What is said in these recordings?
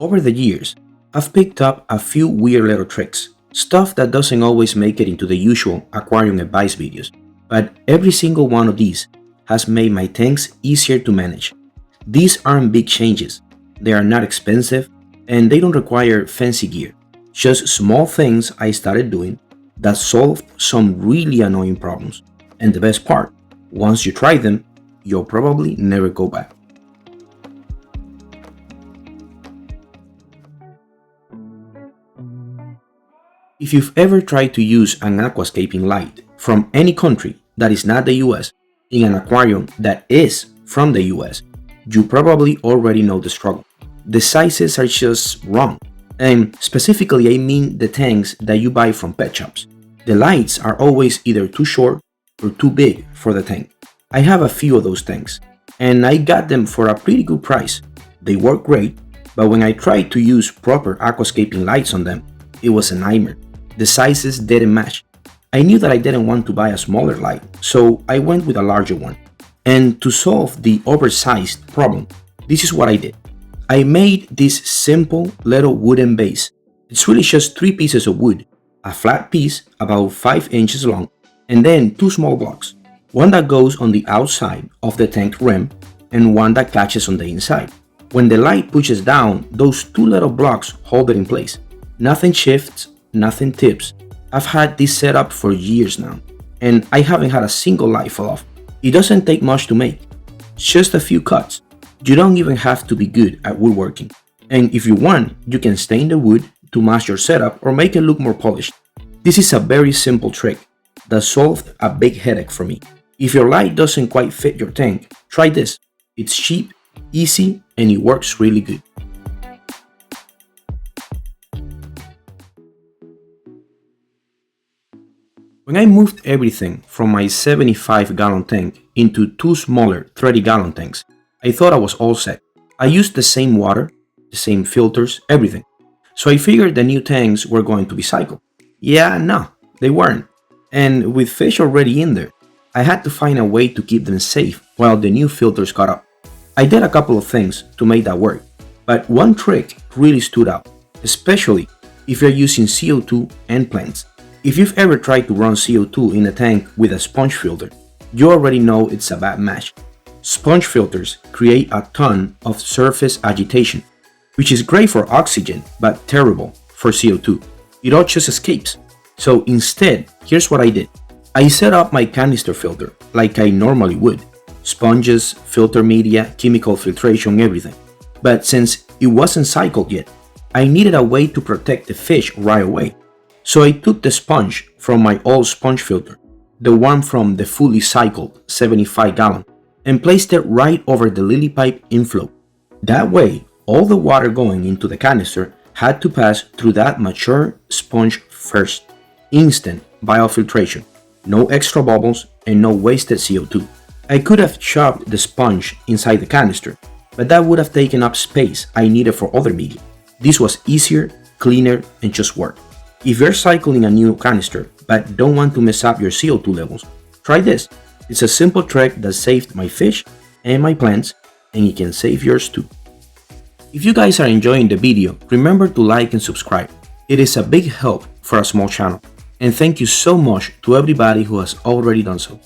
Over the years, I've picked up a few weird little tricks, stuff that doesn't always make it into the usual aquarium advice videos, but every single one of these has made my tanks easier to manage. These aren't big changes, they are not expensive, and they don't require fancy gear. Just small things I started doing that solved some really annoying problems. And the best part, once you try them, you'll probably never go back. If you've ever tried to use an aquascaping light from any country that is not the US in an aquarium that is from the US, you probably already know the struggle. The sizes are just wrong. And specifically, I mean the tanks that you buy from pet shops. The lights are always either too short or too big for the tank. I have a few of those tanks, and I got them for a pretty good price. They work great, but when I tried to use proper aquascaping lights on them, it was a nightmare. The sizes didn't match. I knew that I didn't want to buy a smaller light, so I went with a larger one. And to solve the oversized problem, this is what I did. I made this simple little wooden base. It's really just 3 pieces of wood, a flat piece about 5 inches long, and then 2 small blocks. One that goes on the outside of the tank rim and one that catches on the inside. When the light pushes down, those 2 little blocks hold it in place. Nothing shifts, nothing tips. I've had this set up for years now, and I haven't had a single light fall off. It doesn't take much to make, just a few cuts. You don't even have to be good at woodworking. And if you want, you can stain the wood to match your setup or make it look more polished. This is a very simple trick that solved a big headache for me. If your light doesn't quite fit your tank, try this. It's cheap, easy, and it works really good. When I moved everything from my 75-gallon tank into 2 smaller 30-gallon tanks, I thought I was all set. I used the same water, the same filters, everything. So I figured the new tanks were going to be cycled. Yeah, no, they weren't. And with fish already in there, I had to find a way to keep them safe while the new filters got up. I did a couple of things to make that work, but one trick really stood out, especially if you're using CO2 and plants. If you've ever tried to run CO2 in a tank with a sponge filter, you already know it's a bad match. Sponge filters create a ton of surface agitation, which is great for oxygen but terrible for CO2. It all just escapes. So instead, here's what I did. I set up my canister filter like I normally would. Sponges, filter media, chemical filtration, everything. But since it wasn't cycled yet, I needed a way to protect the fish right away. So I took the sponge from my old sponge filter, the one from the fully cycled 75-gallon, and placed it right over the lily pipe inflow. That way, all the water going into the canister had to pass through that mature sponge first. Instant biofiltration, no extra bubbles and no wasted CO2. I could have shoved the sponge inside the canister, but that would have taken up space I needed for other media. This was easier, cleaner, and just worked. If you're cycling a new canister but don't want to mess up your CO2 levels, try this. It's a simple trick that saved my fish and my plants, and it can save yours too. If you guys are enjoying the video, remember to like and subscribe. It is a big help for a small channel. And thank you so much to everybody who has already done so.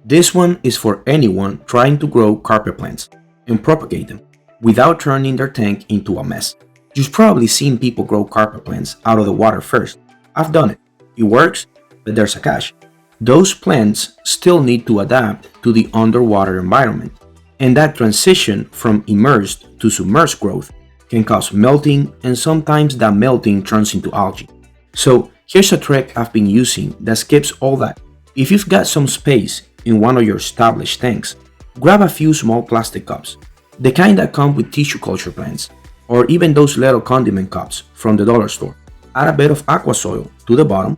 This one is for anyone trying to grow carpet plants and propagate them without turning their tank into a mess. You've probably seen people grow carpet plants out of the water first. I've done it. It works, but there's a catch. Those plants still need to adapt to the underwater environment, and that transition from immersed to submerged growth can cause melting, and sometimes that melting turns into algae. So here's a trick I've been using that skips all that. If you've got some space in one of your established tanks, grab a few small plastic cups, the kind that come with tissue culture plants, or even those little condiment cups from the dollar store. Add a bit of aqua soil to the bottom,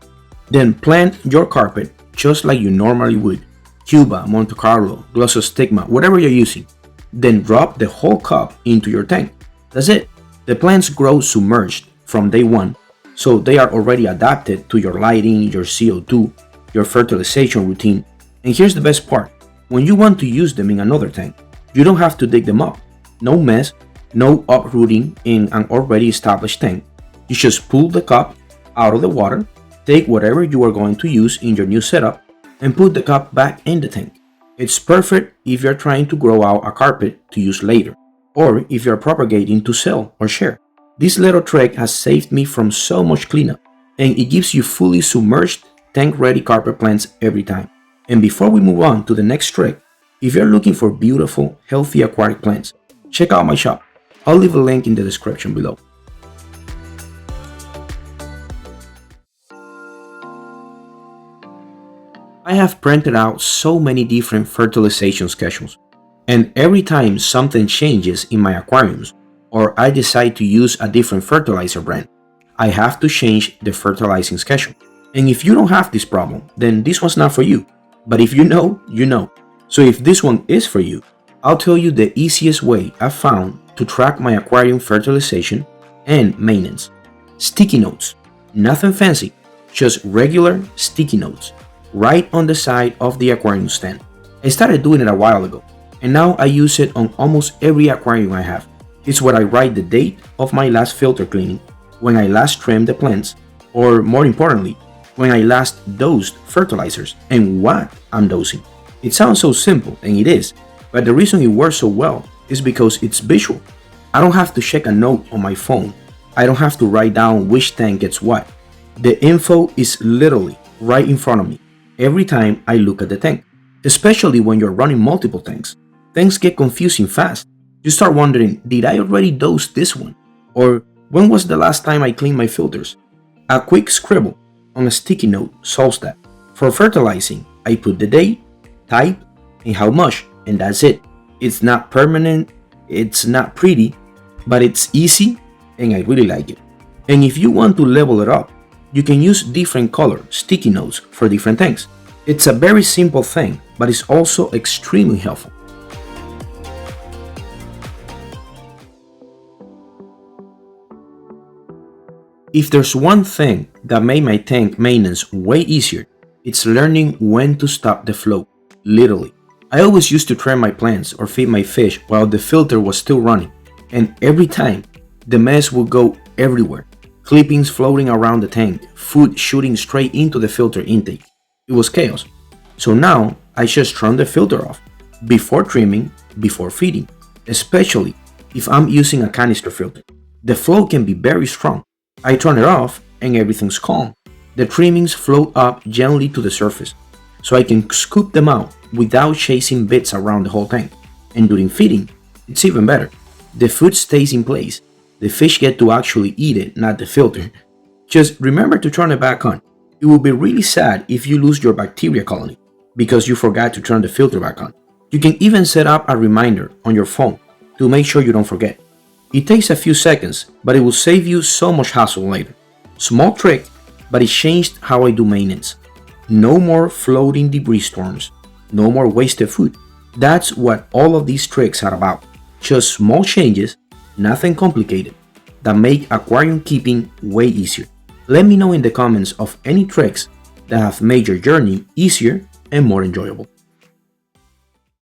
then plant your carpet just like you normally would. Cuba, Monte Carlo, Glossostigma, whatever you're using. Then drop the whole cup into your tank. That's it. The plants grow submerged from day one, so they are already adapted to your lighting, your CO2, your fertilization routine. And here's the best part. when you want to use them in another tank, you don't have to dig them up. No mess, no uprooting in an already established tank. You just pull the cup out of the water, take whatever you are going to use in your new setup, and put the cup back in the tank. It's perfect if you're trying to grow out a carpet to use later, or if you're propagating to sell or share. This little trick has saved me from so much cleanup, and it gives you fully submerged, tank-ready carpet plants every time. And before we move on to the next trick, if you're looking for beautiful, healthy aquatic plants, check out my shop. I'll leave a link in the description below. I have printed out so many different fertilization schedules, and every time something changes in my aquariums, or I decide to use a different fertilizer brand, I have to change the fertilizing schedule. And if you don't have this problem, then this one's not for you. But if you know, you know. So if this one is for you, I'll tell you the easiest way I've found to track my aquarium fertilization and maintenance. Sticky notes. Nothing fancy, just regular sticky notes right on the side of the aquarium stand. I started doing it a while ago, and now I use it on almost every aquarium I have. It's where I write the date of my last filter cleaning, when I last trimmed the plants, or more importantly, when I last dosed fertilizers and what I'm dosing. It sounds so simple, and it is, but the reason it works so well is because it's visual. I don't have to check a note on my phone. I don't have to write down which tank gets what. The info is literally right in front of me every time I look at the tank, especially when you're running multiple tanks. Things get confusing fast. You start wondering, did I already dose this one? Or when was the last time I cleaned my filters? A quick scribble on a sticky note solves that. For fertilizing, I put the date, type, and how much, and that's it. It's not permanent, it's not pretty, but it's easy, and I really like it. And if you want to level it up, you can use different color sticky notes for different tanks. It's a very simple thing, but it's also extremely helpful. If there's one thing that made my tank maintenance way easier, it's learning when to stop the flow, literally. I always used to trim my plants or feed my fish while the filter was still running, and every time, the mess would go everywhere. Clippings floating around the tank, food shooting straight into the filter intake. It was chaos. So now, I just turn the filter off, before trimming, before feeding, especially if I'm using a canister filter. The flow can be very strong. I turn it off and everything's calm. The trimmings float up gently to the surface, so I can scoop them out without chasing bits around the whole tank. And during feeding, it's even better. The food stays in place. The fish get to actually eat it, not the filter. Just remember to turn it back on. It will be really sad if you lose your bacteria colony because you forgot to turn the filter back on. You can even set up a reminder on your phone to make sure you don't forget. It takes a few seconds, but it will save you so much hassle later. Small trick, but it changed how I do maintenance. No more floating debris storms. No more wasted food. That's what all of these tricks are about. Just small changes, nothing complicated, that make aquarium keeping way easier. Let me know in the comments of any tricks that have made your journey easier and more enjoyable.